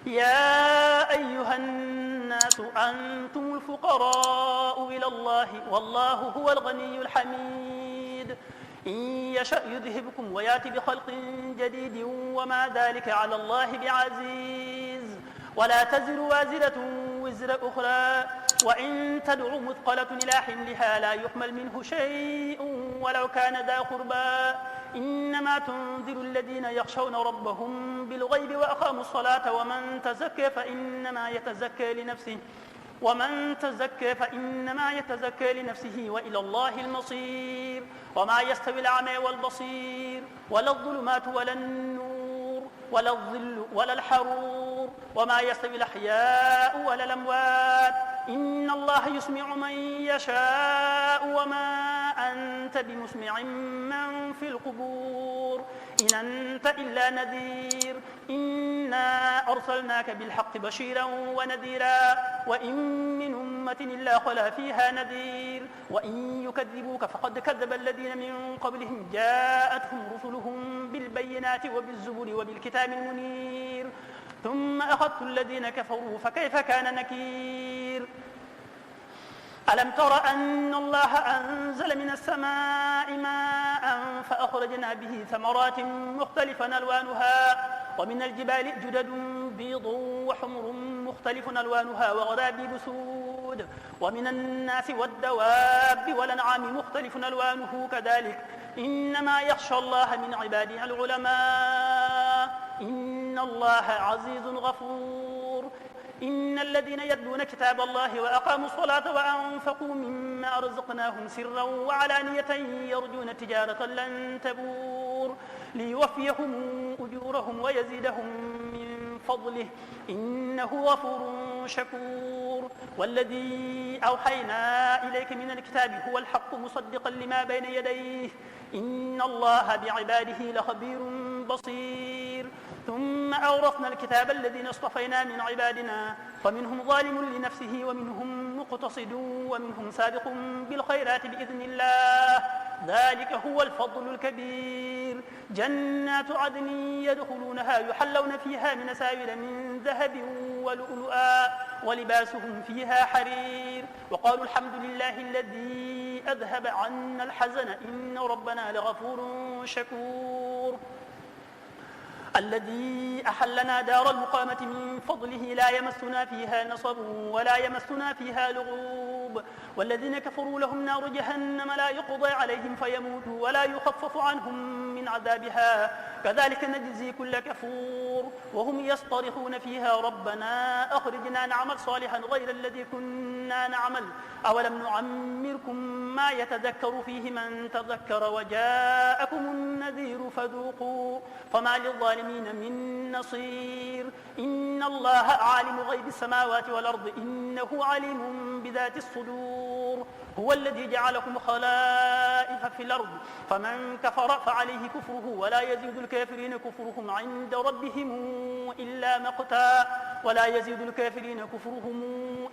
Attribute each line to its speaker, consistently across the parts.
Speaker 1: يا أيها الناس أنتم الفقراء إلى الله والله هو الغني الحميد إن يشأ يذهبكم ويأتي بخلق جديد وما ذلك على الله بعزيز ولا تزر وازرة وزر أخرى وإن تدع مثقلة إلى حملها لا يحمل منه شيء ولو كان ذا قربى إنما تنذر الذين يخشون ربهم بالغيب وأقاموا الصلاة ومن تزكى فإنما يتزكى لنفسه وإلى الله المصير وما يستوي الأعمى والبصير ولا الظلمات ولا النور ولا الظل ولا الحرور وما يستوي الأحياء ولا الأموات إن الله يسمع من يشاء وما أنت بمسمع من في القبور إن أنت إلا نذير إنا أرسلناك بالحق بشيرا ونذيرا وإن من أمة إلا خلا فيها نذير وإن يكذبوك فقد كذب الذين من قبلهم جاءتهم رسلهم بالبينات وبالزبر وبالكتاب المنير ثم أخذت الذين كفروا فكيف كان نكير ألم تر أن الله أنزل من السماء ماء فأخرجنا به ثمرات مختلفا ألوانها ومن الجبال جدد بيض وحمر مختلف ألوانها وغرابيب سود ومن الناس والدواب والأنعام مختلف ألوانه كذلك إنما يخشى الله من عباده العلماء إن الله عزيز غفور إن الذين يتلون كتاب الله وأقاموا الصلاة وأنفقوا مما رزقناهم سرا وعلانية يرجون تجارة لن تبور ليوفيهم أجورهم ويزيدهم من فضله إنه غفور شكور والذي أوحينا إليك من الكتاب هو الحق مصدقا لما بين يديه إن الله بعباده لخبير بصير ثم أورثنا الكتاب الذين اصطفينا من عبادنا فمنهم ظالم لنفسه ومنهم مقتصد ومنهم سابق بالخيرات بإذن الله ذلك هو الفضل الكبير جنات عدن يدخلونها يحلون فيها من أساور من ذهب ولؤلؤا ولباسهم فيها حرير وقالوا الحمد لله الذي أذهب عنا الحزن إن ربنا لغفور شكور الذي أحلنا دار المقامة من فضله لا يمسنا فيها نصب ولا يمسنا فيها لغوب والذين كفروا لهم نار جهنم لا يقضى عليهم فيموتوا ولا يخفف عنهم من عذابها كذلك نجزي كل كفور وهم يصطرخون فيها ربنا أخرجنا نعمل صالحا غير الذي كنا نعمل أولم نعمركم ما يتذكر فيه من تذكر وجاءكم النذير فذوقوا فما للظالمين من نصير إن الله عالم غيب السماوات والأرض إنه عليم بذات الصدور هو الذي جعلكم خلائف في الأرض فمن كفر فعليه كفره ولا يزيد الكافرين كفرهم عند ربهم إلا مقتا ولا يزيد الكافرين كفرهم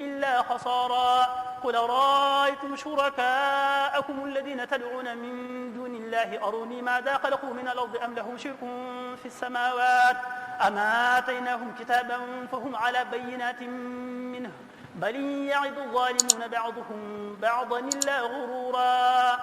Speaker 1: إلا خسارا قل رأيتم شركاءكم الذين تدعون من دون الله أروني ماذا خلقوا من الأرض أم لهم شرك في السماوات أم آتيناهم كتابا فهم على بينات منه بل يعد الظالمون بعضهم بعضا إلا غرورا